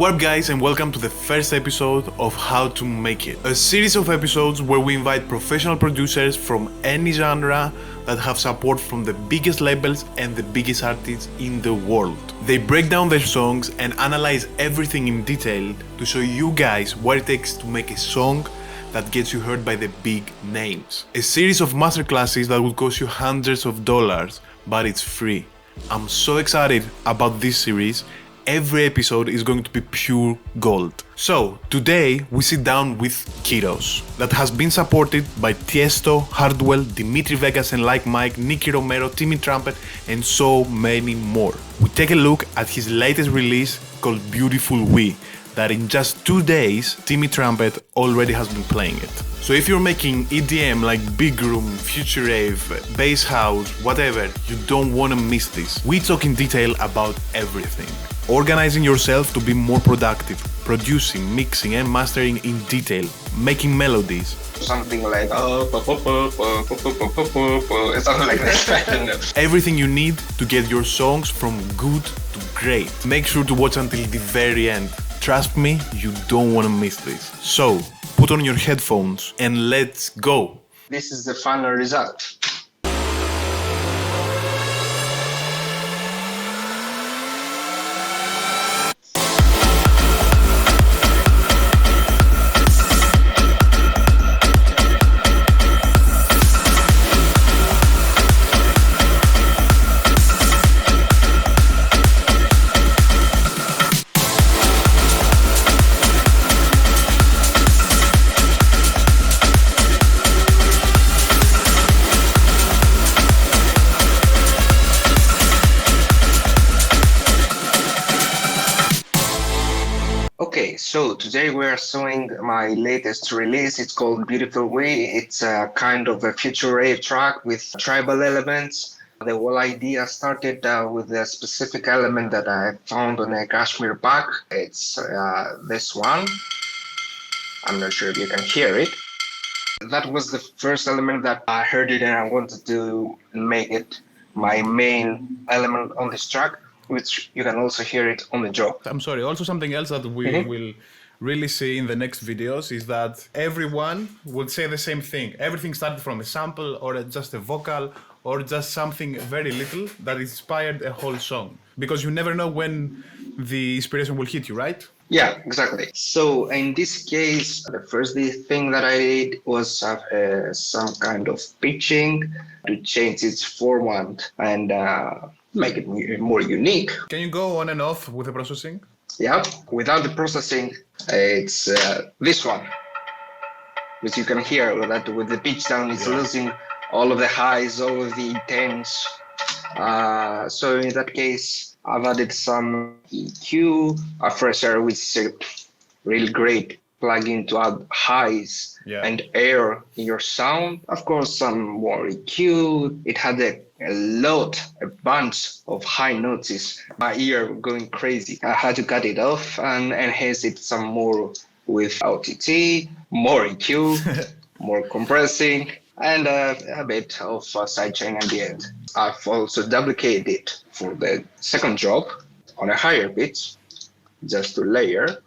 What up guys, and welcome to the first episode of How to Make It, a series of episodes where we invite professional producers from any genre that have support from the biggest labels and the biggest artists in the world. They break down their songs and analyze everything in detail to show you guys what it takes to make a song that gets you heard by the big names. A series of masterclasses that will cost you hundreds of dollars, but it's free. I'm so excited about this series. Every episode is going to be pure gold. So, today we sit down with Kyros, that has been supported by Tiesto, Hardwell, Dimitri Vegas and Like Mike, Nicky, Romero, Timmy Trumpet and so many more. We take a look at his latest release called beautifull, that in just 2 days, Timmy Trumpet already has been playing it. So if you're making EDM like big room, future rave, bass house, whatever, you don't want to miss this. We talk in detail about everything. Organizing yourself to be more productive, producing, mixing and mastering in detail, making melodies. Something like something like this. Everything you need to get your songs from good to great. Make sure to watch until the very end. Trust me, you don't want to miss this. So, put on your headphones and let's go. This is the final result. Okay, so today we are showing my latest release. It's called beautifull. It's a kind of a future rave track with tribal elements. The whole idea started with a specific element that I found on a Kashmir bag. It's this one. I'm not sure if you can hear it. That was the first element that I heard it and I wanted to make it my main element on this track, which you can also hear it on the drop. I'm sorry, also something else that we will really see in the next videos is that everyone would say the same thing. Everything started from a sample or just a vocal or just something very little that inspired a whole song. Because you never know when the inspiration will hit you, right? Yeah, exactly. So in this case, the first thing that I did was some kind of pitching to change its format and make it more unique. Can you go on and off with the processing? Yeah, without the processing, it's this one, which you can hear that with the pitch down, it's losing all of the highs, all of the intents. So in that case, I've added some EQ, a fresher, which is a really great plugin to add highs and air in your sound. Of course, some more EQ. It had a bunch of high notes. My ear going crazy. I had to cut it off and enhance it some more with OTT, more EQ, more compressing, and a bit of sidechain at the end. I've also duplicated it for the second drop on a higher pitch, just to layer,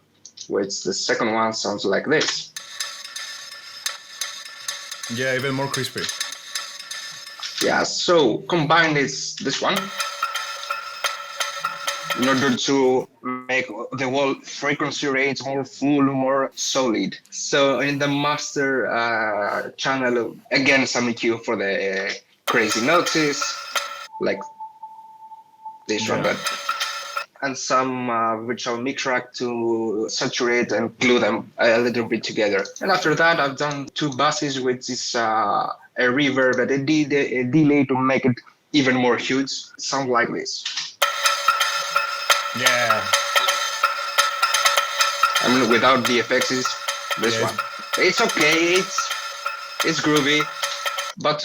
which the second one sounds like this. Yeah, even more crispy. Yeah, so combine this one in order to make the whole frequency range more full, more solid. So in the master channel, again, some EQ for the crazy notes, like this one, and some virtual mix track to saturate and glue them a little bit together. And after that, I've done two basses, which is a reverb and a delay to make it even more huge. Sound like this. Yeah. I mean, without the effects, is this one. It's okay. It's groovy, but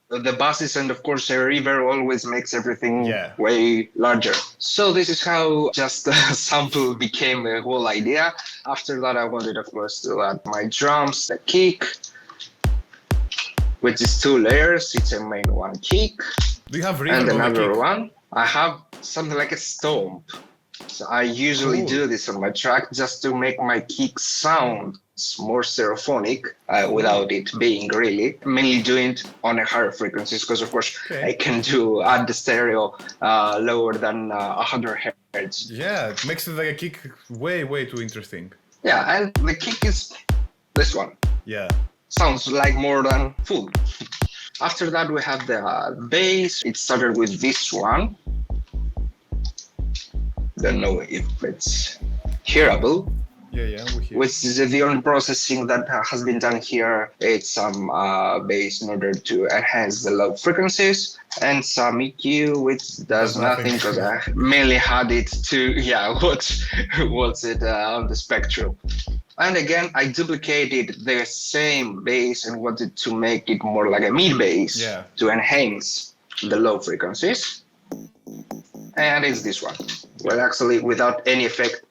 the basses and of course the reverb always makes everything way larger. So this is how just a sample became a whole idea. After that, I wanted, of course, to add my drums, the kick, which is 2 layers. It's a main one kick. Do you have reverb and on the another kick? one? I have something like a stomp. So I usually do this on my track just to make my kick sound more stereophonic without it being really. Mainly doing it on a higher frequencies because of course I can add the stereo lower than 100 hertz. Yeah, it makes it like a kick way too interesting. Yeah, and the kick is this one. Yeah. Sounds like more than full. After that we have the bass. It started with this one. Don't know if it's hearable. Yeah, we hear. Which is the only processing that has been done here. It's some bass in order to enhance the low frequencies, and some EQ, which does nothing because I mainly had it to watch it on the spectrum. And again, I duplicated the same bass and wanted to make it more like a mid bass to enhance the low frequencies. And it's this one. Well, actually, without any effect,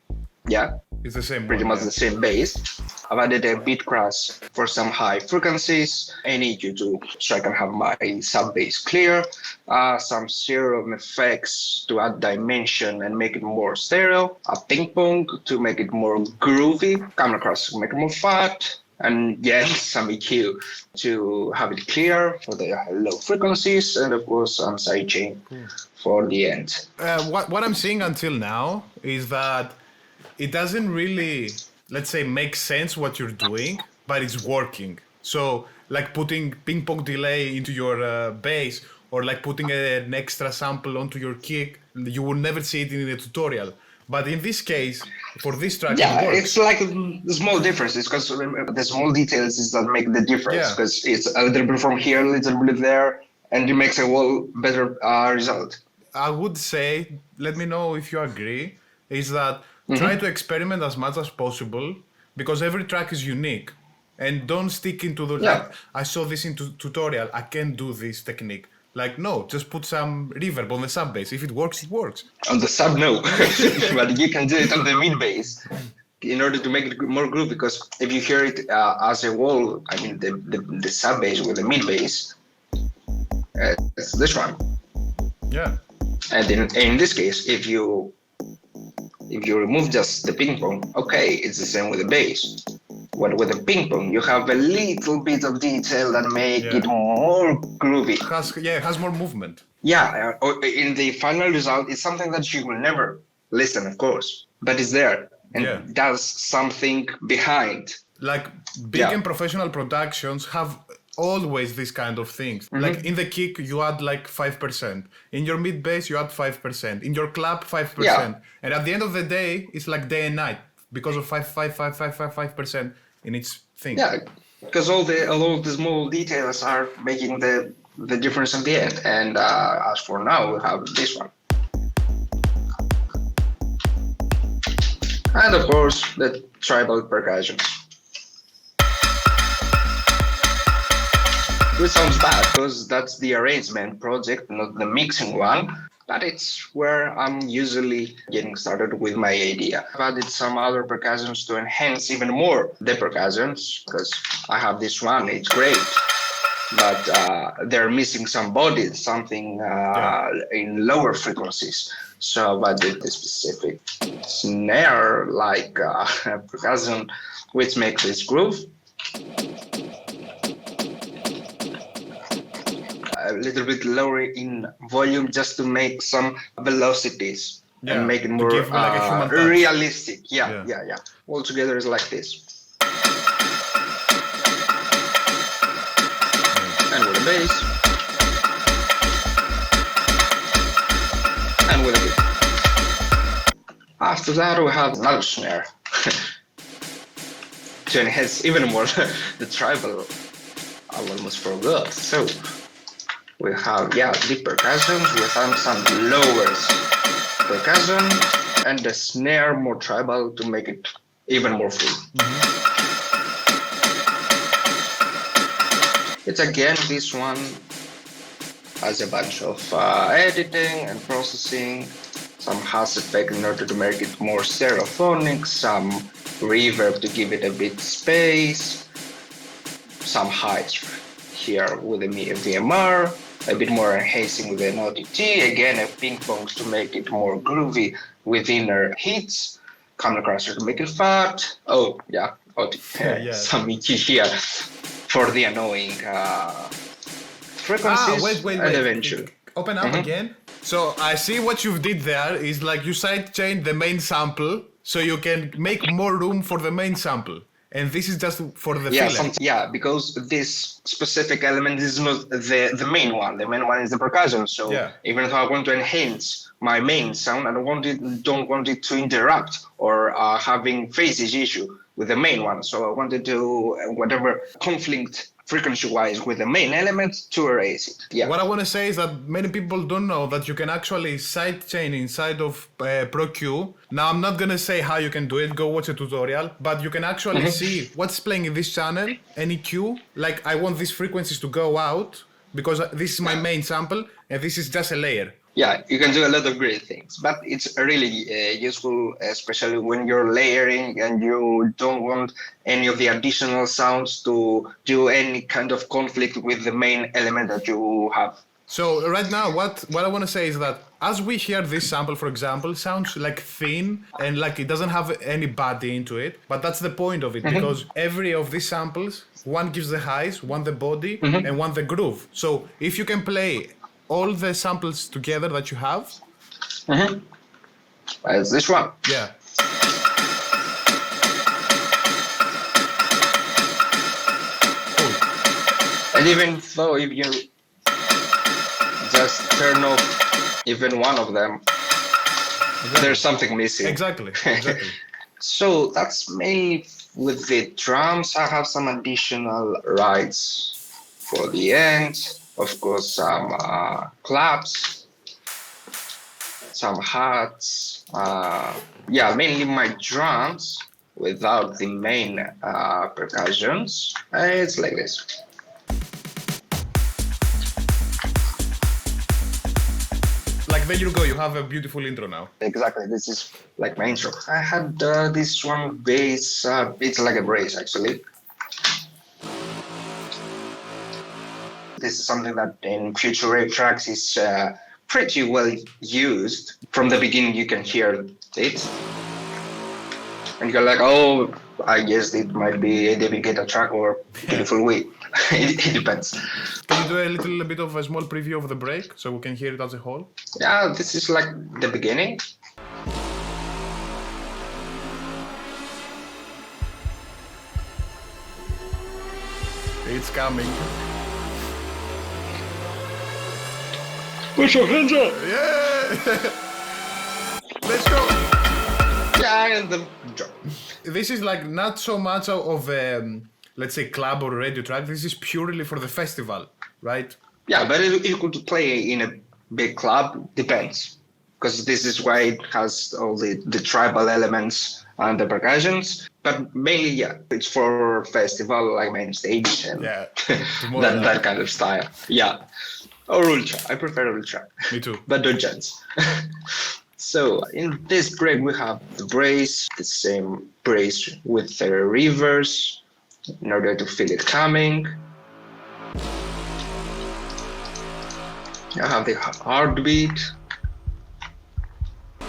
it's the same pretty much the same bass. I've added a beat crash for some high frequencies, an EQ too, so I can have my sub bass clear, some serum effects to add dimension and make it more stereo, a ping pong to make it more groovy, camera crash to make it more fat, and some EQ to have it clear for the low frequencies, and of course some sidechain for the end. What I'm seeing until now is that it doesn't really, let's say, make sense what you're doing, but it's working. So, like putting ping pong delay into your bass, or like putting an extra sample onto your kick, you will never see it in the tutorial. But in this case, for this track, it works. It's like the small differences, because the small details is that make the difference. Because it's a little bit from here, a little bit there, and it makes a whole better result. I would say, let me know if you agree, is that try to experiment as much as possible, because every track is unique, and don't stick into the like, I saw this in tutorial, I can't do this technique. Like, no, just put some reverb on the sub bass. If it works, it works. On the sub, no, but you can do it on the mid bass in order to make it more groovy. Because if you hear it as a whole, I mean the sub bass with the mid bass, it's this one. Yeah. And in this case, if you remove just the ping pong, okay, it's the same with the bass. But with the ping pong, you have a little bit of detail that make it more groovy. It has more movement. Yeah, in the final result, it's something that you will never listen, of course, but it's there and does something behind. Like big and professional productions have always these kind of things. Like in the kick, you add like 5%. In your mid bass, you add 5%. In your clap, 5%. And at the end of the day, it's like day and night because of 5% in each thing. Yeah, because all the small details are making the difference in the end. And as for now, we have this one. And of course, the tribal percussions. Which sounds bad because that's the arrangement project, not the mixing one. But it's where I'm usually getting started with my idea. I've added some other percussions to enhance even more the percussions, because I have this one, it's great. But they're missing some body, something in lower frequencies. So I've added a specific snare like percussion, which makes this groove. A little bit lower in volume just to make some velocities and make it more like realistic. Yeah. All together is like this. And with the bass. And with a kick. After that we have another snare. To enhance even more the tribal. I almost forgot. So we have the percussions, we have some lowers percussion, and the snare more tribal to make it even more full. It's again, this one has a bunch of editing and processing, some hash effect in order to make it more stereophonic, some reverb to give it a bit space, some highs here with the VMR, a bit more enhancing with an OTT, again a ping pongs to make it more groovy with inner hits, counter crusher to make it fat. Oh yeah, Yeah. some EQ here for the annoying frequencies Wait. and eventually. Open up again. So I see what you did there is like you sidechain the main sample so you can make more room for the main sample. And this is just for the filler. Because this specific element is not the main one. The main one is the percussion. So even if I want to enhance my main sound, I don't want it to interrupt or having phases issue with the main one. So I wanted to whatever conflict frequency-wise with the main element to erase it. Yeah. What I want to say is that many people don't know that you can actually sidechain inside of Pro Q. Now I'm not gonna say how you can do it. Go watch a tutorial. But you can actually see what's playing in this channel, any Q. Like I want these frequencies to go out because this is my main sample and this is just a layer. Yeah, you can do a lot of great things, but it's really useful, especially when you're layering and you don't want any of the additional sounds to do any kind of conflict with the main element that you have. So right now, what I want to say is that as we hear this sample, for example, sounds like thin and like it doesn't have any body into it, but that's the point of it because every of these samples, one gives the highs, one the body, and one the groove. So if you can play all the samples together that you have. As this one. Yeah. Cool. And even though if you just turn off even one of them, there's something missing. Exactly. So that's mainly with the drums. I have some additional rides for the end. Of course, some claps, some hats. Mainly my drums without the main percussions. It's like this. Like there you go, you have a beautiful intro now. Exactly, this is like my intro. I had this one bass, it's like a brace actually. This is something that in future rave tracks is pretty well used. From the beginning you can hear it. And you're like, oh, I guess it might be a David Guetta track or beautifull. It depends. Can you do a little bit of a small preview of the break so we can hear it as a whole? Yeah, this is like the beginning. It's coming. Put your hands up! Yeah! Let's go! Yeah, and the drop. This is like not so much of a, let's say, club or radio track. This is purely for the festival, right? Yeah, but you could play in a big club, depends. Because this is why it has all the tribal elements and the percussions. But mainly, yeah, it's for festival, like main stage and that kind of style. Yeah. Or ultra. I prefer ultra. Me too. But don't judge. So in this break we have the brace, the same brace with the reverse in order to feel it coming. I have the heartbeat.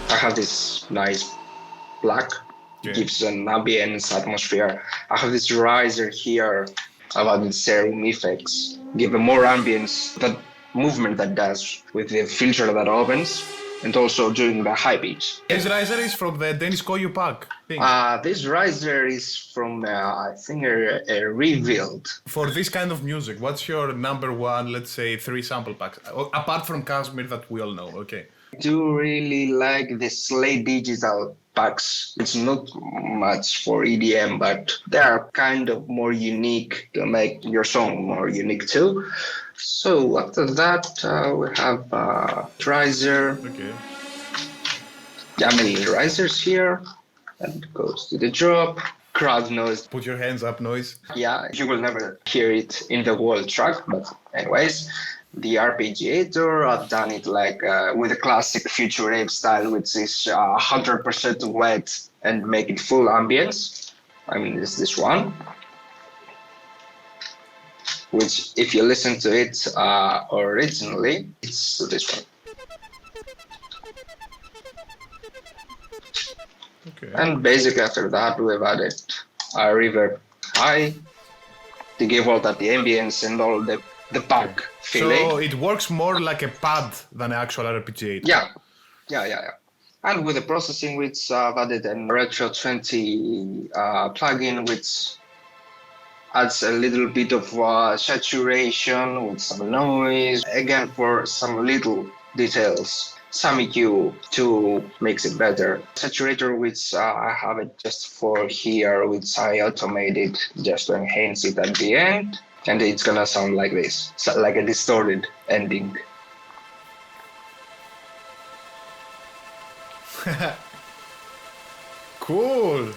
I have this nice black, gives an ambience atmosphere. I have this riser here about the serum effects, give a more ambience, that movement that does with the filter that opens, and also during the high pitch. This riser is from the Dennis Koyu pack thing. This riser is from, I think, a Revealed. For this kind of music, what's your number one, let's say, 3 sample packs? Apart from Kashmir that we all know, okay. I do really like the Slate Digital packs. It's not much for EDM, but they are kind of more unique to make your song more unique too. So after that, we have riser. Okay. Mainly risers here, and goes to the drop. Crowd noise. Put your hands up noise. Yeah, you will never hear it in the whole track, but anyways. The arpeggiator, I've done it like with a classic future rave style, which is 100% wet and make it full ambience. I mean, it's this one. which if you listen to it originally, it's this one. Okay. And basically after that, we've added a reverb high to give all that the ambience and all the back feeling. So it works more like a pad than an actual arpeggiator. Yeah. And with the processing, which I've added a Retro 20 plugin, which adds a little bit of saturation with some noise, again for some little details. Some EQ to makes it better. Saturator, which I have it just for here, which I automated just to enhance it at the end. And it's gonna sound like this, so like a distorted ending. Cool.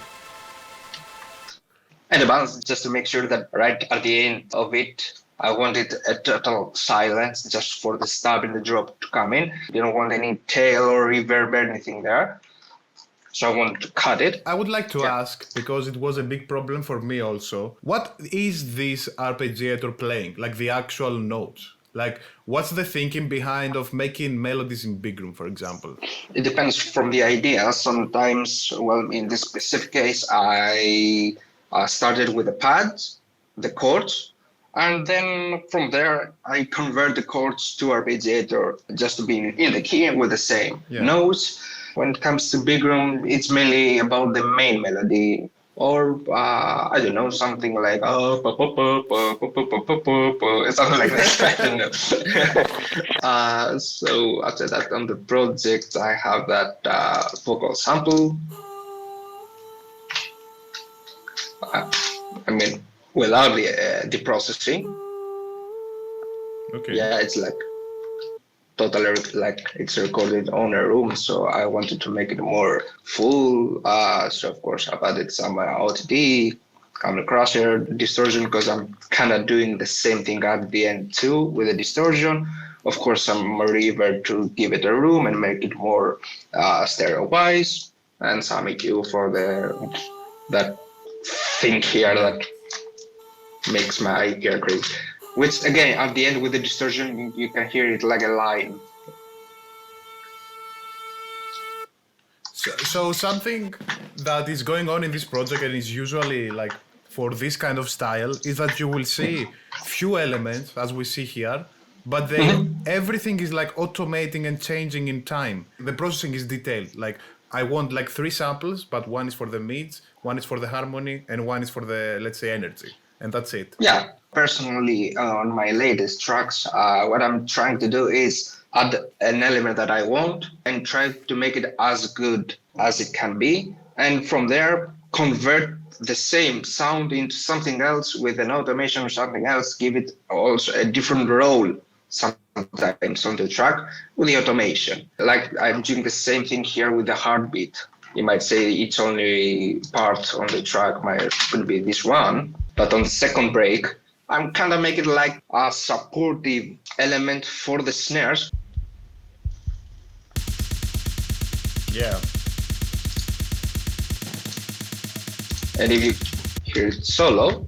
And the balance, just to make sure that right at the end of it, I wanted a total silence just for the stub and the drop to come in. You don't want any tail or reverb or anything there. So I wanted to cut it. I would like to ask, because it was a big problem for me also, what is this arpeggiator playing? Like the actual notes? Like, what's the thinking behind of making melodies in big room, for example? It depends from the idea. Sometimes, well, in this specific case, I started with the pads, the chords, and then from there I convert the chords to arpeggiator just to be in the key with the same notes. When it comes to big room, it's mainly about the main melody, or I don't know, something like something like that. I don't know. So after that, on the project, I have that vocal sample. I mean, without the processing. Okay. Yeah, it's like totally like it's recorded on a room, so I wanted to make it more full. So of course I've added some OTD, camera crusher, distortion, because I'm kind of doing the same thing at the end too with the distortion. Of course, some reverb to give it a room and make it more stereo-wise, and some EQ for that thing here that makes my ear great. Which again, at the end with the distortion, you can hear it like a line. So something that is going on in this project and is usually like for this kind of style is that you will see few elements as we see here, but everything is like automating and changing in time. The processing is detailed. Like I want like 3 samples, but one is for the mids, one is for the harmony, and one is for the, let's say, energy. And that's it. Yeah, personally, on my latest tracks, what I'm trying to do is add an element that I want and try to make it as good as it can be. And from there, convert the same sound into something else with an automation or something else, give it also a different role sometimes on the track with the automation. Like I'm doing the same thing here with the heartbeat. You might say each only part on the track could be this one, but on the second break, I'm kind of making like a supportive element for the snares. Yeah. And if you hear it solo,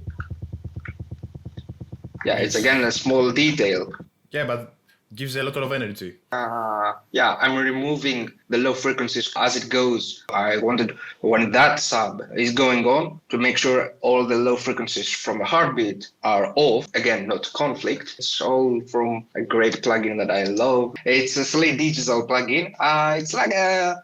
it's again a small detail. Yeah, but gives a lot of energy. I'm removing the low frequencies as it goes. I wanted, when that sub is going on, to make sure all the low frequencies from a heartbeat are off. Again, not conflict. It's all from a great plugin that I love. It's a Slate Digital plugin. It's like a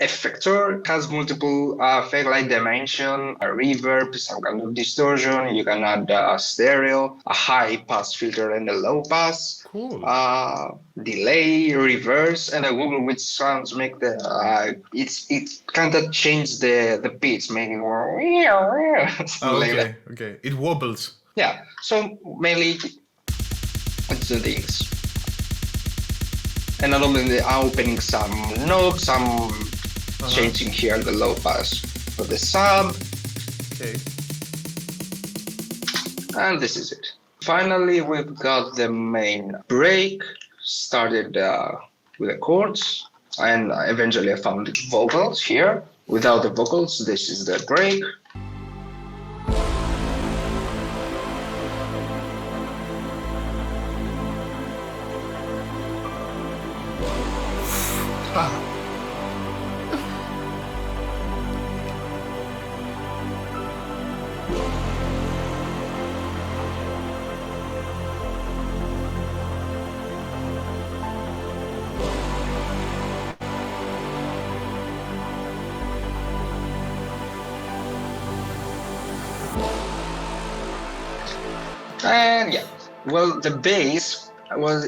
effector, has multiple fake light dimension, a reverb, some kind of distortion. You can add a stereo, a high pass filter and a low pass. Cool. Delay, reverse, and a wobble, which sounds make the it kind of change the pitch, making more. Okay. It wobbles. Yeah. So mainly it's the things, and not only the opening some knobs, some changing here the low pass for the sub. Okay. And this is it. Finally, we've got the main break. Started with the chords, and eventually I found the vocals here. Without the vocals, this is the break. And yeah, well, the bass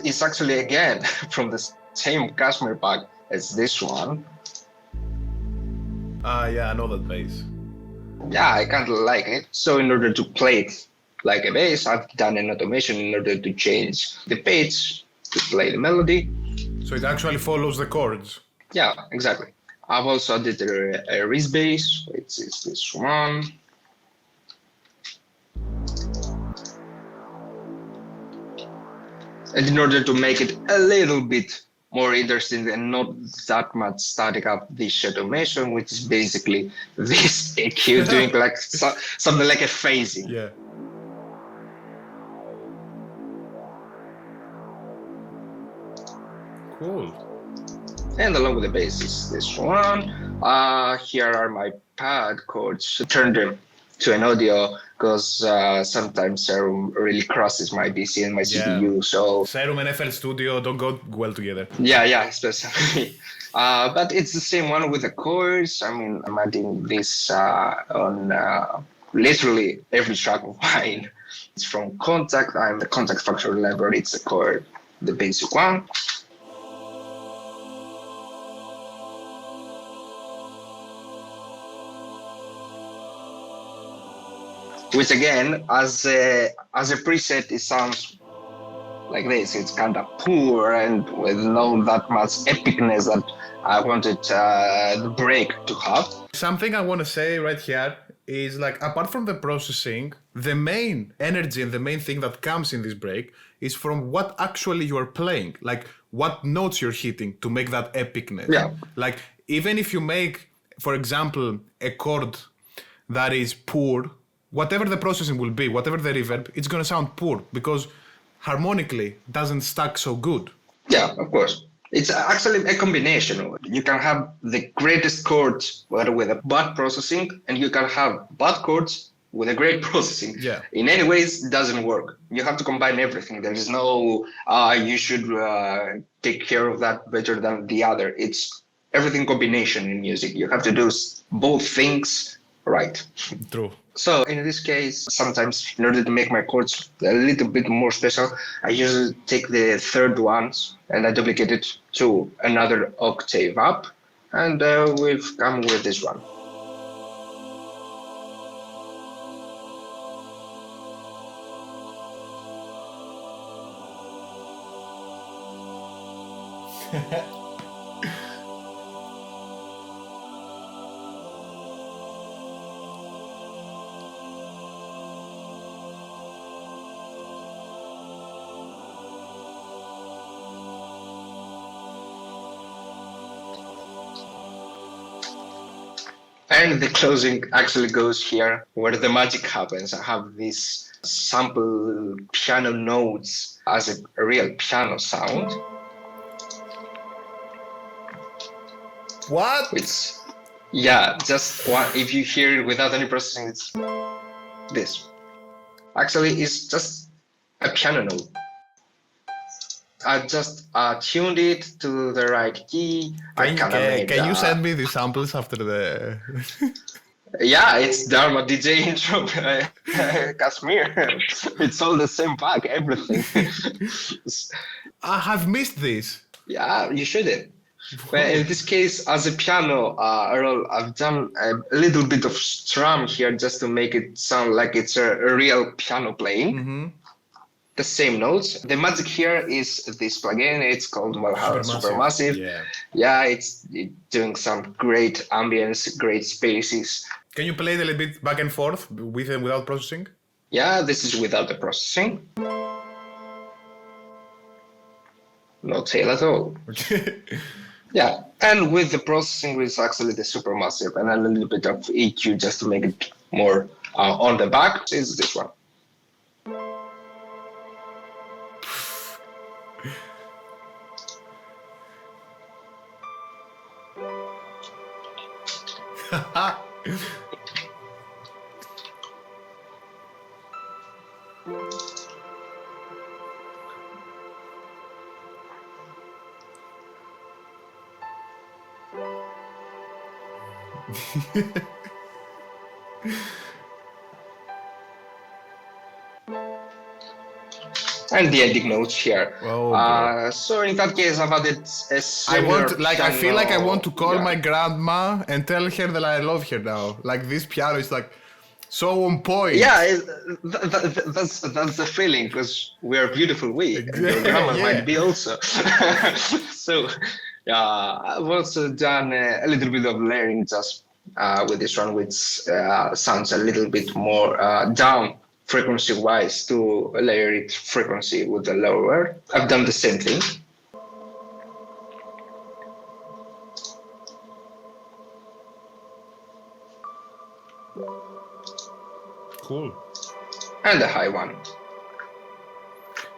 is actually again from the same Kashmir pack as this one. Yeah, I know that bass. Yeah, I kind of like it. So in order to play it like a bass, I've done an automation in order to change the pitch to play the melody. So it actually follows the chords. Yeah, exactly. I've also added a wrist bass, which is this one. And in order to make it a little bit more interesting and not that much static up this automation, which is basically this EQ doing like something like a phasing. Yeah. Cool. And along with the bass is this one. Here are my pad chords. Turn them to an audio because sometimes Serum really crosses my PC and my CPU. So Serum and FL Studio don't go well together. yeah, especially. But it's the same one with the chords. I mean, I'm adding this on literally every track of mine. It's from Contact. I'm the Contact Factory library. It's the chord, the basic one. Which again, as a preset, it sounds like this. It's kind of poor and with no that much epicness that I wanted the break to have. Something I want to say right here is like, apart from the processing, the main energy and the main thing that comes in this break is from what actually you are playing, like what notes you're hitting to make that epicness. Yeah. Like even if you make, for example, a chord that is poor, whatever the processing will be, whatever the reverb, it's going to sound poor because harmonically doesn't stack so good. Yeah, of course. It's actually a combination. You can have the greatest chords with a bad processing, and you can have bad chords with a great processing. Yeah. In any ways, it doesn't work. You have to combine everything. There is no, you should take care of that better than the other. It's everything combination in music. You have to do both things right. True. So in this case, sometimes in order to make my chords a little bit more special, I usually take the third ones and I duplicate it to another octave up. And we've come with this one. And the closing actually goes here where the magic happens. I have these sample piano notes as a real piano sound. What? It's, yeah, just one. If you hear it without any processing, it's this. Actually, it's just a piano note. I just tuned it to the right key. Can you send me the samples after the... Yeah, it's Dharma DJ intro Kashmir. It's all the same pack, everything. I have missed this. Yeah, you shouldn't. But in this case, as a piano roll, I've done a little bit of strum here just to make it sound like it's a real piano playing. Mm-hmm. The same notes. The magic here is this plugin. It's called Supermassive. Yeah, it's doing some great ambience, great spaces. Can you play it a little bit back and forth with and without processing? Yeah, this is without the processing. No tail at all. Yeah, and with the processing, it's actually the Supermassive and a little bit of EQ just to make it more on the back is this one. And the ending notes here. Oh, bro. So in that case, I've added a I similar want, like, I feel like I want to call piano. my grandma and tell her that I love her now. Like, this piano is like so on point. Yeah, that's the feeling, because we are beautiful we, and your grandma Yeah. might be also. So, yeah, I've also done a little bit of layering just with this one, which sounds a little bit more down frequency-wise to layer it frequency with the lower. I've done the same thing. Cool. And the high one.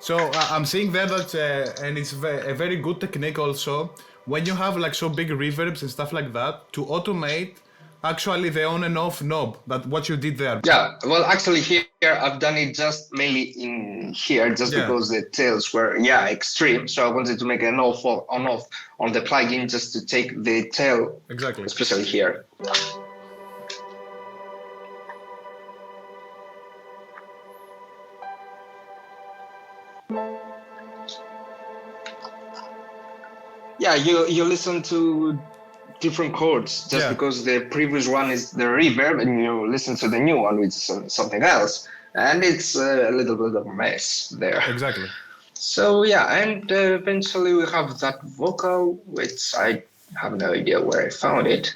So I'm seeing there that, and it's a very good technique also, when you have like so big reverbs and stuff like that, to automate actually the on and off knob, that what you did there. Yeah, well, actually here I've done it just mainly in here, just because the tails were extreme. So I wanted to make an off on off on the plugin just to take the tail, Exactly. especially here. Yeah, you listen to different chords just because the previous one is the reverb, and you listen to the new one, which is something else, and it's a little bit of a mess there. Exactly. So yeah, and eventually we have that vocal, which I have no idea where I found it.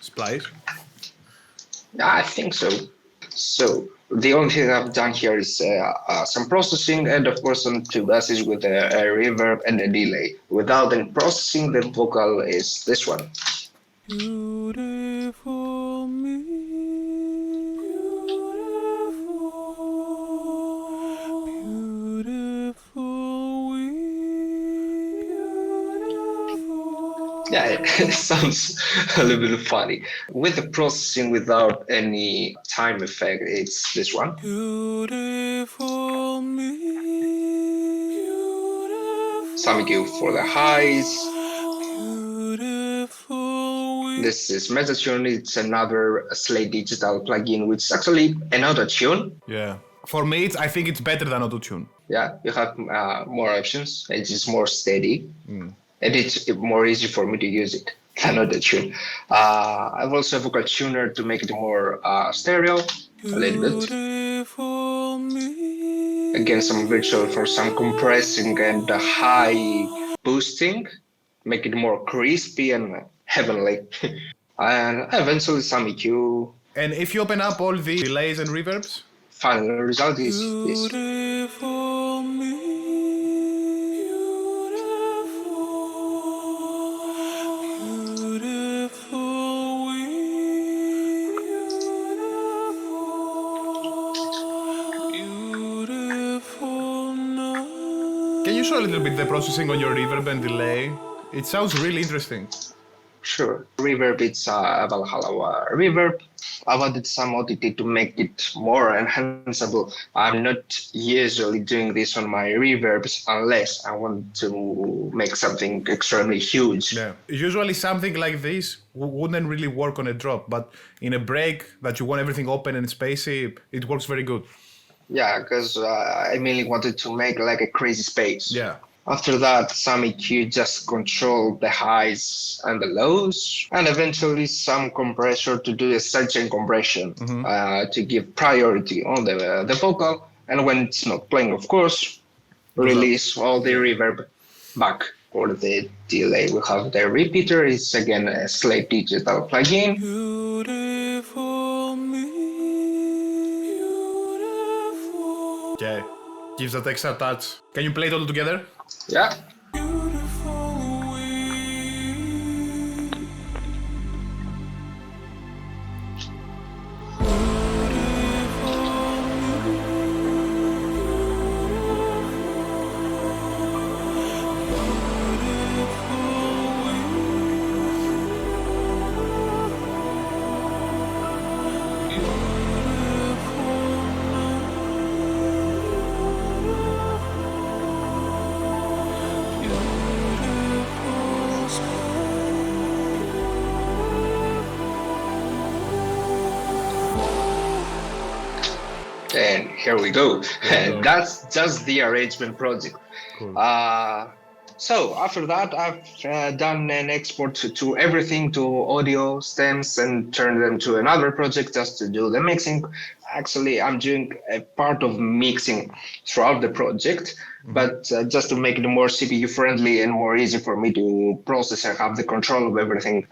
Splice. I think so. So the only thing I've done here is some processing, and of course some two basses with a reverb and a delay. Without any processing, the vocal is this one. Beautiful me, beautiful we, beautiful. Yeah, it sounds a little bit funny. With the processing without any time effect, it's this one. Beautiful me, beautiful. Some EQ for the highs. This is Metatune. It's another Slate Digital plugin, which is actually an auto-tune. Yeah. For me, I think it's better than auto-tune. Yeah, you have more options. It is more steady, and it's more easy for me to use it than auto-tune. I've also a vocal tuner to make it more stereo, a little bit. Again, some virtual for some compressing and high boosting, make it more crispy and heavenly. And eventually some EQ. And if you open up all the delays and reverbs, Final result is this. Can you show a little bit the processing on your reverb and delay? It sounds really interesting. Sure. Reverb, it's a Valhalla reverb. I've added some OTT to make it more enhanceable. I'm not usually doing this on my reverbs unless I want to make something extremely huge. Yeah. Usually something like this wouldn't really work on a drop, but in a break that you want everything open and spacey, it works very good. Yeah, because I mainly wanted to make like a crazy space. Yeah. After that, some EQ just control the highs and the lows, and eventually some compressor to do a surge compression to give priority on the vocal. And when it's not playing, of course, release all the reverb back. For the delay, we have the repeater. It's again a Slate Digital plugin. Beautiful me, beautiful. Okay, gives that extra touch. Can you play it all together? Yeah. And here we go. There we go. That's just the arrangement project. Cool. So after that, I've done an export to everything, to audio stems, and turned them to another project just to do the mixing. Actually, I'm doing a part of mixing throughout the project, but just to make it more CPU friendly and more easy for me to process and have the control of everything,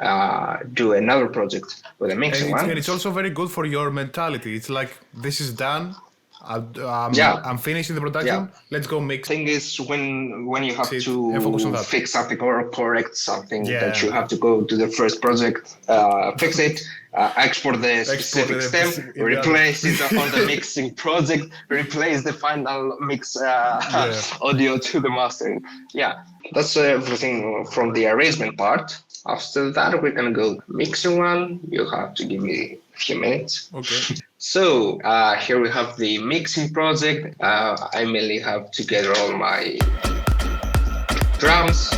do another project with a mixing one. And it's also very good for your mentality. It's like, this is done. Yeah. I'm finishing the production. Yeah. Let's go mix. Thing is when you have focus on to that. fix something or correct something Yeah. that you have to go to the first project, fix it, export the specific stem, replace it on the mixing project, replace the final mix audio to the mastering. Yeah, that's everything from the arrangement part. After that, we're gonna go mixing one. You have to give me a few minutes. Okay. So here we have the mixing project. I mainly have together all my drums,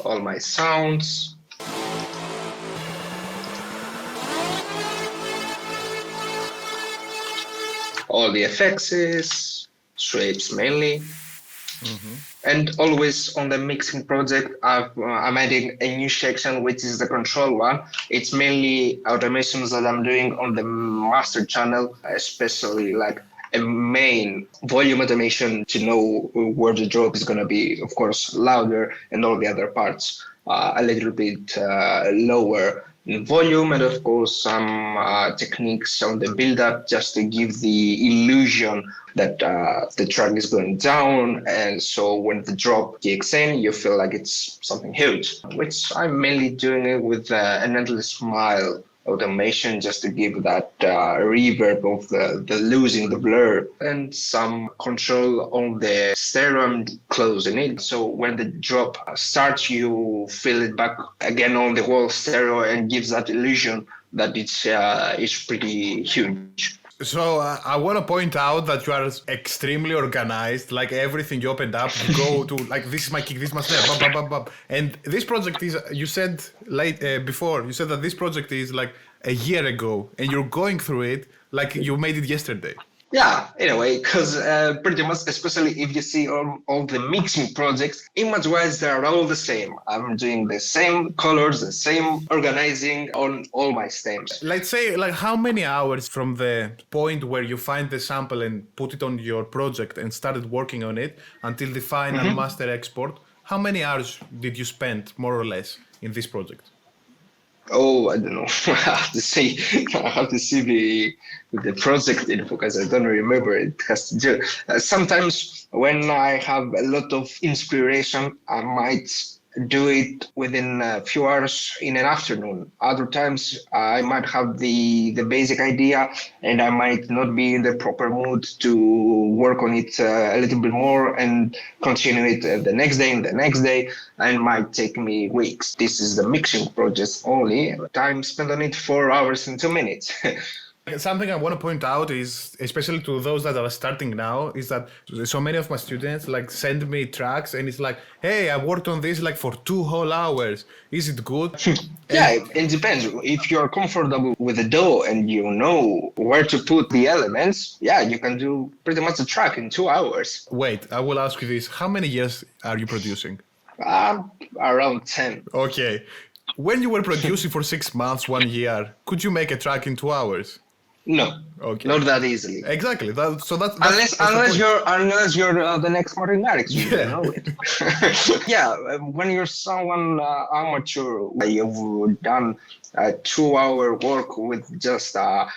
all my sounds, all the effects, shapes mainly. And always on the mixing project, I'm adding a new section, which is the control one. It's mainly automations that I'm doing on the master channel, especially like a main volume automation to know where the drop is going to be, of course, louder, and all the other parts a little bit lower in volume, and of course some techniques on the build-up just to give the illusion that the track is going down, and so when the drop kicks in, you feel like it's something huge, which I'm mainly doing it with an endless smile automation just to give that reverb of the losing the blur, and some control on the stereo I'm closing it. So when the drop starts, you feel it back again on the whole stereo and gives that illusion that it's pretty huge. So I want to point out that you are extremely organized. Like everything you opened up, you go to like, this is my kick, this is my snare, blah, blah, blah, blah. And this project is, you said before, you said that this project is like a year ago, and you're going through it like you made it yesterday. Yeah, in a way, because pretty much, especially if you see all the mixing projects, image-wise, they're all the same. I'm doing the same colors, the same organizing on all my stems. Let's say, like, how many hours from the point where you find the sample and put it on your project and started working on it until the final master export, how many hours did you spend, more or less, in this project? Oh, I don't know. I have to see the project info because I don't remember. It has to do. Sometimes when I have a lot of inspiration, I might do it within a few hours in an afternoon. Other times I might have the basic idea and I might not be in the proper mood to work on it a little bit more and continue it the next day and the next day, and might take me weeks. This is the mixing project only. Time spent on it 4 hours and 2 minutes. Something I want to point out is, especially to those that are starting now, is that so many of my students like send me tracks and it's like, hey, I worked on this like for 2 whole hours. Is it good? Yeah, it depends. If you're comfortable with the DAW and you know where to put the elements, yeah, you can do pretty much a track in 2 hours. Wait, I will ask you this. How many years are you producing? Around 10. Okay. When you were producing for 6 months, 1 year, could you make a track in 2 hours? No, okay. Not that easily. Exactly. That's unless you're the next Martin Garrix, you don't know it. Yeah, when you're someone amateur, you've done a 2-hour work with just a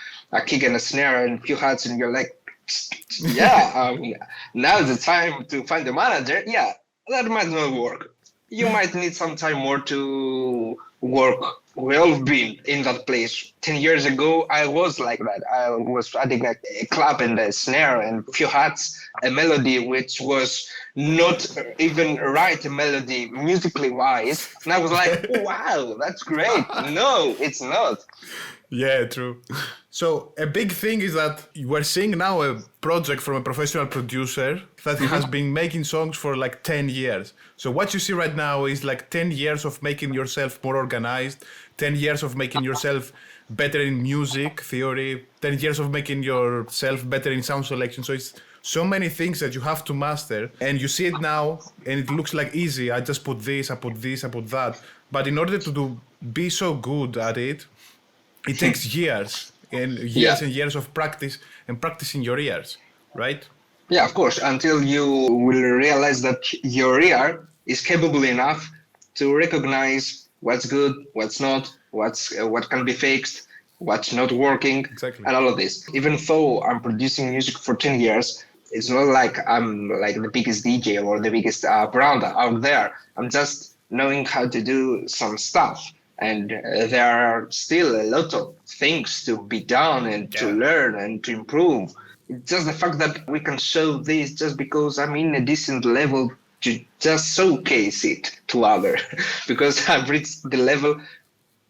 kick and a snare and a few hats, and you're like, yeah, now's the time to find the manager. Yeah, that might not work. You might need some time more to work. We all been in that place. 10 years ago, I was like that. I was adding a clap and a snare and a few hats, a melody which was not even right melody musically wise. And I was like, wow, that's great. No, it's not. Yeah, true. So a big thing is that we're seeing now a project from a professional producer that has been making songs for like 10 years. So what you see right now is like 10 years of making yourself more organized 10 years of making yourself better in music theory, 10 years of making yourself better in sound selection. So it's so many things that you have to master, and you see it now and it looks like easy. I just put this, I put this, I put that. But in order to be so good at it, it takes years and Yeah. years and years of practice and practicing your ears, right? Yeah, of course, until you will realize that your ear is capable enough to recognize what's good, what's not, what can be fixed, what's not working, Exactly. and all of this. Even though I'm producing music for 10 years, it's not like I'm like the biggest DJ or the biggest brand out there. I'm just knowing how to do some stuff. And there are still a lot of things to be done and to learn and to improve. It's just the fact that we can show this just because I'm in a decent level to just showcase it to others. Because I've reached the level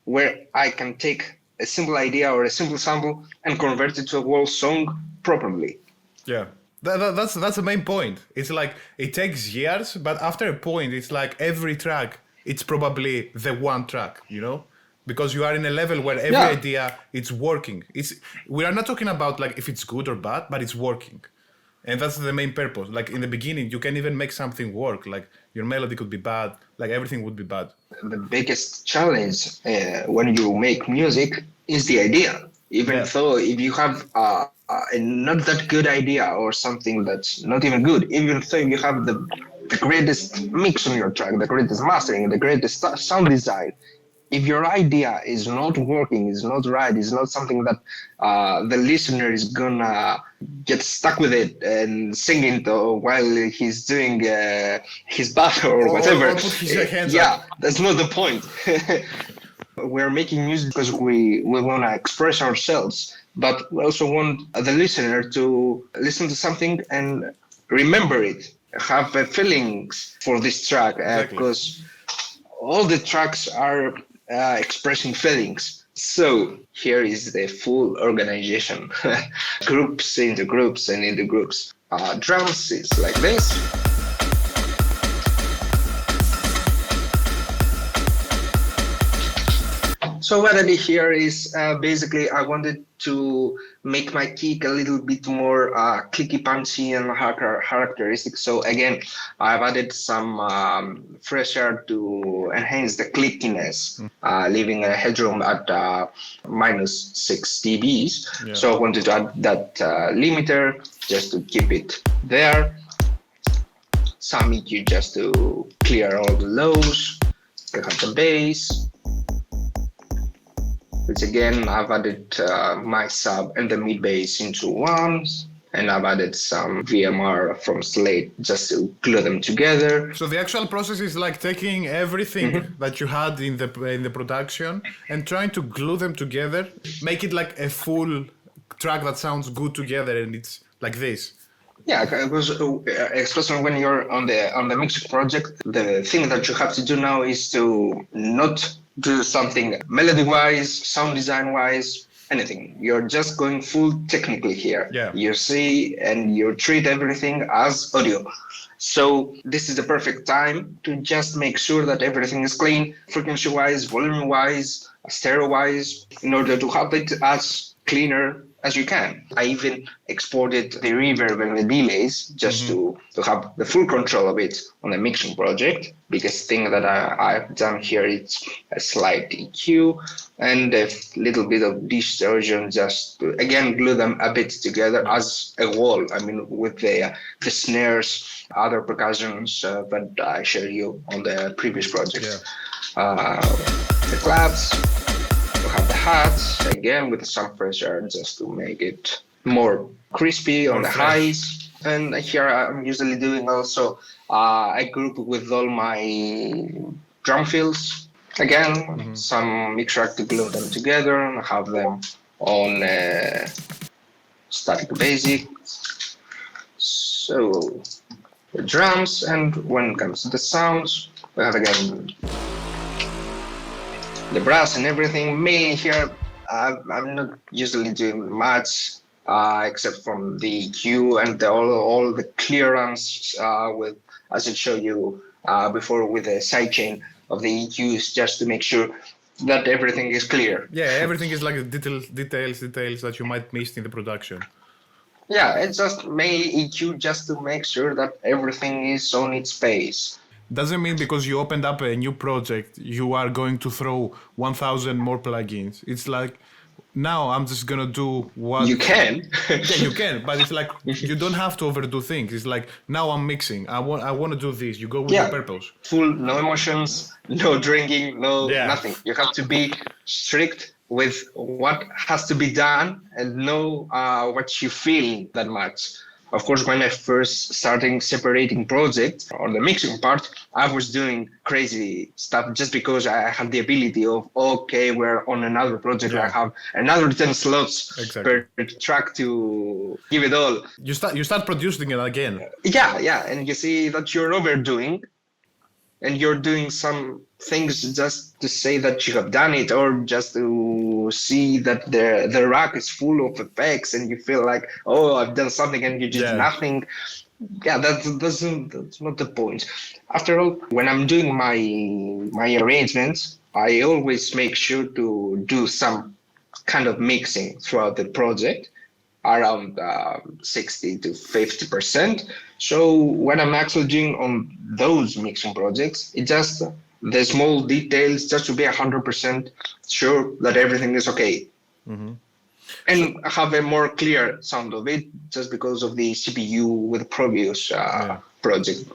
where I can take a simple idea or a simple sample and convert it to a whole song properly. Yeah. That's the main point. It's like it takes years, but after a point, it's like every track, it's probably the one track, you know? Because you are in a level where every idea, it's working. We are not talking about like if it's good or bad, but it's working. And that's the main purpose. Like in the beginning, you can even make something work. Like your melody could be bad, like everything would be bad. The biggest challenge when you make music is the idea. Even though if you have a not that good idea or something that's not even good, even though you have the greatest mix on your track, the greatest mastering, the greatest sound design, if your idea is not working, is not right, is not something that the listener is gonna get stuck with it and sing it while he's doing his bath or whatever. Or put his hands up. That's not the point. We're making music because we want to express ourselves, but we also want the listener to listen to something and remember it, have feelings for this track, because all the tracks are expressing feelings. So here is the full organization. Groups into groups and into groups. Drums is like this. So what I did here is basically I wanted to make my kick a little bit more clicky, punchy, and characteristic. So again, I've added some fresh air to enhance the clickiness, leaving a headroom at -6 dBs. Yeah. So I wanted to add that limiter just to keep it there. Some EQ just to clear all the lows. We have the bass. Which again, I've added my sub and the mid bass into ones, and I've added some VMR from Slate just to glue them together. So the actual process is like taking everything that you had in the production and trying to glue them together, make it like a full track that sounds good together, and it's like this. Yeah, because especially when you're on the mixing project, the thing that you have to do now is to not do something melody-wise, sound design-wise, anything. You're just going full technically here. Yeah. You see and you treat everything as audio. So this is the perfect time to just make sure that everything is clean, frequency-wise, volume-wise, stereo-wise, in order to have it as cleaner as you can. I even exported the reverb and the delays just to have the full control of it on the mixing project. Biggest thing that I've done here is a slight EQ and a little bit of distortion just to, again, glue them a bit together as a wall. I mean, with the snares, other percussions that I showed you on the previous projects. Yeah. The claps. We have the hats, again with some pressure just to make it more crispy on the highs. And here I'm usually doing also a group with all my drum fills. Again, some mix track to glue them together and have them on static basic. So the drums, and when it comes to the sounds, we have again the brass and everything. Me here, I'm not usually doing much except from the EQ and all the clearance with, as I showed you before, with the sidechain of the EQs, just to make sure that everything is clear. Yeah, everything is like details that you might miss in the production. Yeah, it's just mainly EQ just to make sure that everything is on its space. Doesn't mean because you opened up a new project, you are going to throw 1,000 more plugins. It's like, now I'm just gonna do what... You can. Yeah, you can, but it's like, you don't have to overdo things. It's like, now I'm mixing. I want to do this. You go with your purpose. Full, no emotions, no drinking, no Yeah. nothing. You have to be strict with what has to be done and know what you feel that much. Of course, when I first started separating projects or the mixing part, I was doing crazy stuff just because I had the ability of, okay, we're on another project. Yeah. I have another 10 slots Exactly. per track to give it all. You start producing it again. Yeah. And you see that you're overdoing and you're doing some things just to say that you have done it, or just to see that the rack is full of effects and you feel like, oh, I've done something, and you did nothing. Yeah, that's not the point. After all, when I'm doing my arrangements, I always make sure to do some kind of mixing throughout the project, around 60 to 50%. So when I'm actually doing on those mixing projects, it's just the small details, just to be 100% sure that everything is okay. Mm-hmm. And have a more clear sound of it, just because of the CPU with the previous project.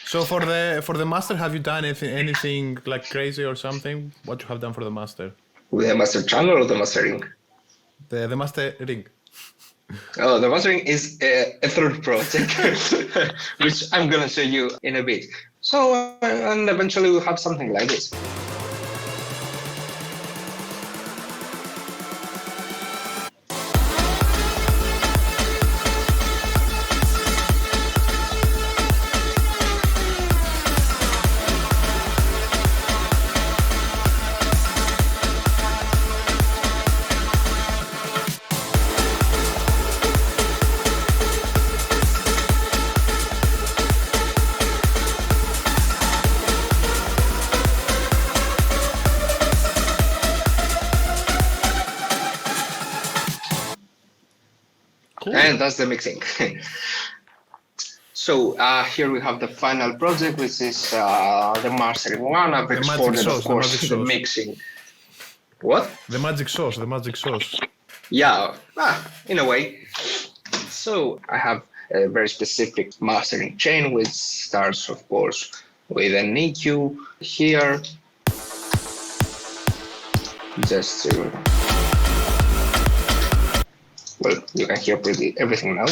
So for the master, have you done anything like crazy or something? What you have done for the master? With the master channel or the mastering? The mastering. Oh, the mastering is a third project, which I'm gonna show you in a bit. So, and eventually we'll have something like this. And that's the mixing. So here we have the final project, which is the mastering one. I've exported, of course, the mixing. What? The magic sauce. Yeah, in a way. So I have a very specific mastering chain, which starts, of course, with an EQ here. Just to... Well, you can hear everything now.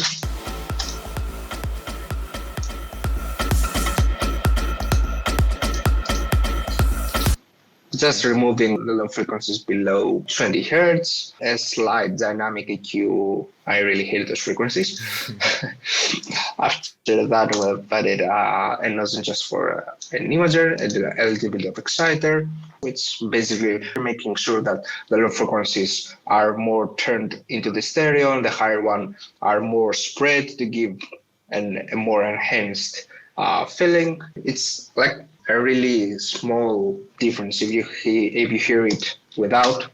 Just removing the low frequencies below 20 Hertz, a slight dynamic EQ. I really hate those frequencies. After that, we've added a nozzle just for an imager, a little bit of exciter, which basically making sure that the low frequencies are more turned into the stereo and the higher one are more spread to give a more enhanced feeling. It's like a really small difference if you hear it without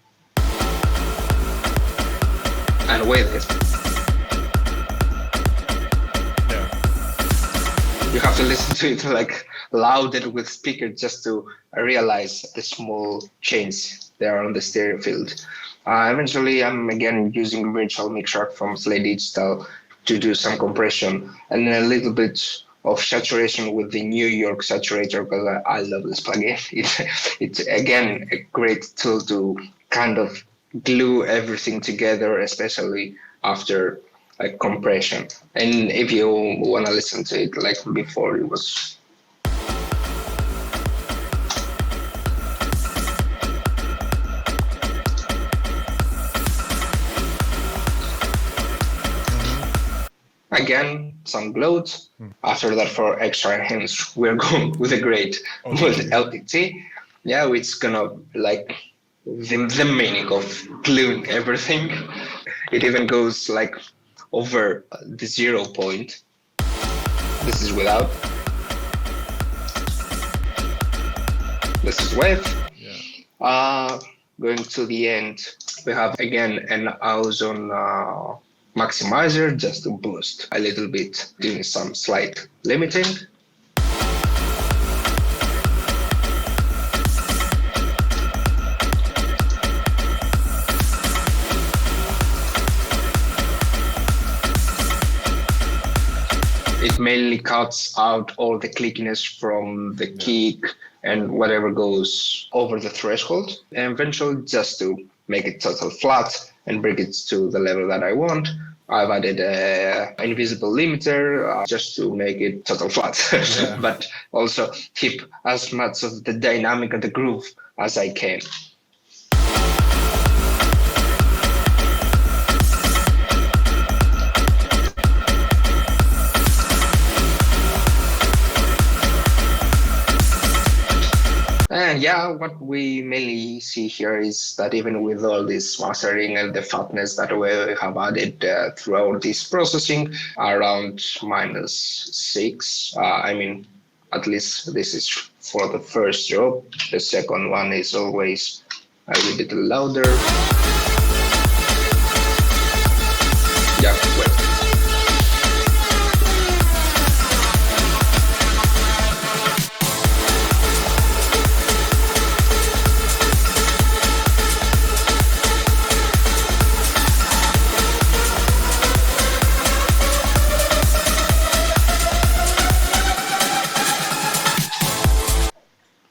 and with it. You have to listen to it like louder with speaker just to realize the small changes there on the stereo field. Eventually, I'm again using virtual mixer from Slate Digital to do some compression and a little bit of saturation with the New York saturator, because I love this plugin. It's again a great tool to kind of glue everything together, especially after like compression. And if you want to listen to it like before, it was again, some gloat. After that, for extra enhance, we're going with a great multi-LPT. Yeah, it's gonna like the meaning of gluing everything. It even goes like over the 0 point. This is without. This is with. Going to the end, we have again an ozone maximizer just to boost a little bit, doing some slight limiting. It mainly cuts out all the clickiness from the kick and whatever goes over the threshold. And eventually, just to make it total flat and bring it to the level that I want, I've added an invisible limiter just to make it total flat, but also keep as much of the dynamic of the groove as I can. And yeah, what we mainly see here is that even with all this mastering and the fatness that we have added throughout this processing, around -6, I mean, at least this is for the first job. The second one is always a little bit louder. Yeah, wait.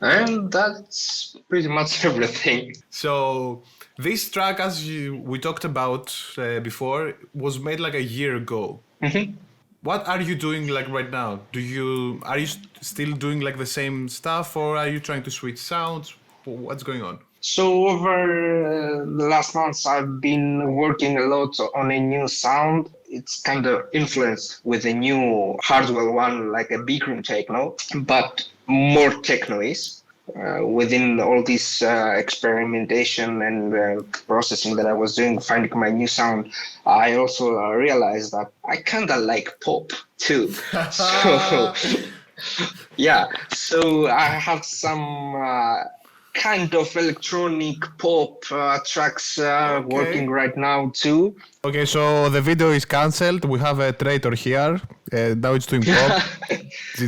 And that's pretty much everything. So this track, as we talked about before, was made like a year ago. Mm-hmm. What are you doing like right now? Are you still doing like the same stuff, or are you trying to switch sounds? What's going on? So over the last months, I've been working a lot on a new sound. It's kind of influenced with a new Hardwell one, like a big room techno, but more techno-is. Within all this experimentation and processing that I was doing, finding my new sound, I also realized that I kind of like pop too. So yeah, so I have some kind of electronic pop tracks working right now too. Okay, so the video is cancelled. We have a traitor here. Now it's doing pop.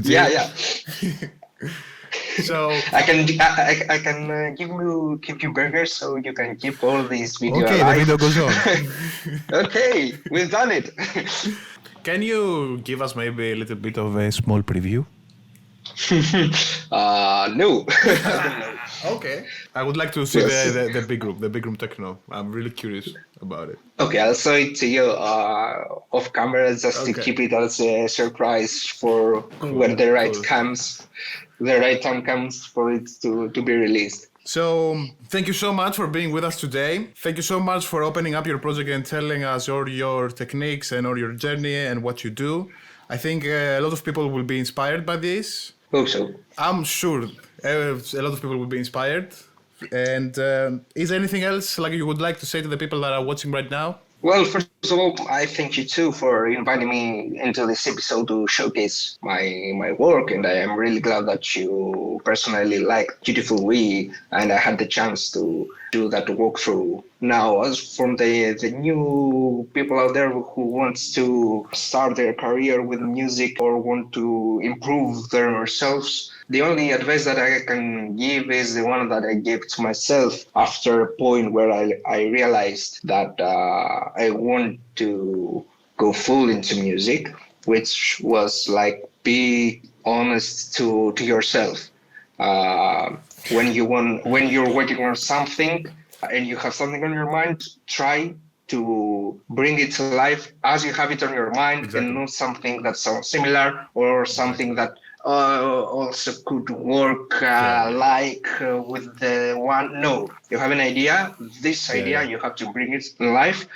Yeah. So I can give you burgers so you can keep all these videos. Okay, alive. the video goes on. Okay, we've done it. Can you give us maybe a little bit of a small preview? No. Okay. I would like to see Yes. the big room techno. I'm really curious about it. Okay, I'll show it to you off camera just to keep it as a surprise for when the right time comes for it to be released. So, thank you so much for being with us today. Thank you so much for opening up your project and telling us all your techniques and all your journey and what you do. I think a lot of people will be inspired by this. Hope so. I'm sure a lot of people will be inspired. And is there anything else like you would like to say to the people that are watching right now? Well, first of all, I thank you too for inviting me into this episode to showcase my work, and I am really glad that you personally like beautifull, and I had the chance to do that walkthrough. Now, as from the new people out there who wants to start their career with music or want to improve themselves, the only advice that I can give is the one that I gave to myself after a point where I realized that I want to go full into music, which was like be honest to yourself. When you're working on something and you have something on your mind, try to bring it to life as you have it on your mind, and not something that sounds similar or something that also could work with the one. No, you have an idea. This idea, you have to bring it to life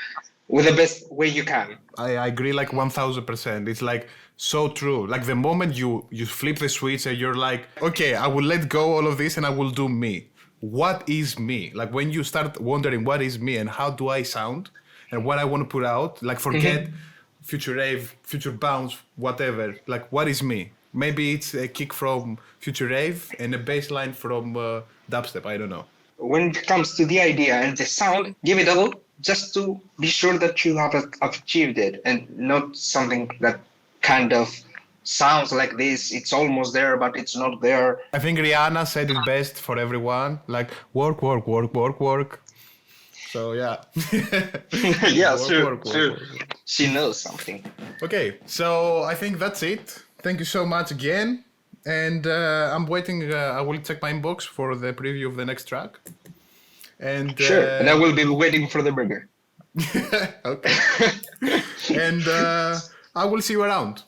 with the best way you can. I agree like 1000%. It's like so true. Like the moment you flip the switch and you're like, okay, I will let go all of this and I will do me. What is me? Like when you start wondering what is me and how do I sound and what I want to put out, like forget future rave, future bounce, whatever. Like what is me? Maybe it's a kick from future rave and a bass line from dubstep. I don't know. when it comes to the idea and the sound, give it all just to be sure that you have achieved it and not something that kind of sounds like this. It's almost there, but it's not there. I think Rihanna said it best for everyone, like work, work, work, work, work. So yeah. Yeah, Work, sure, work, work, sure. work, work. She knows something. Okay, so I think that's it. Thank you so much again. And I'm waiting, I will check my inbox for the preview of the next track. And Sure, and I will be waiting for the burger. okay. And I will see you around.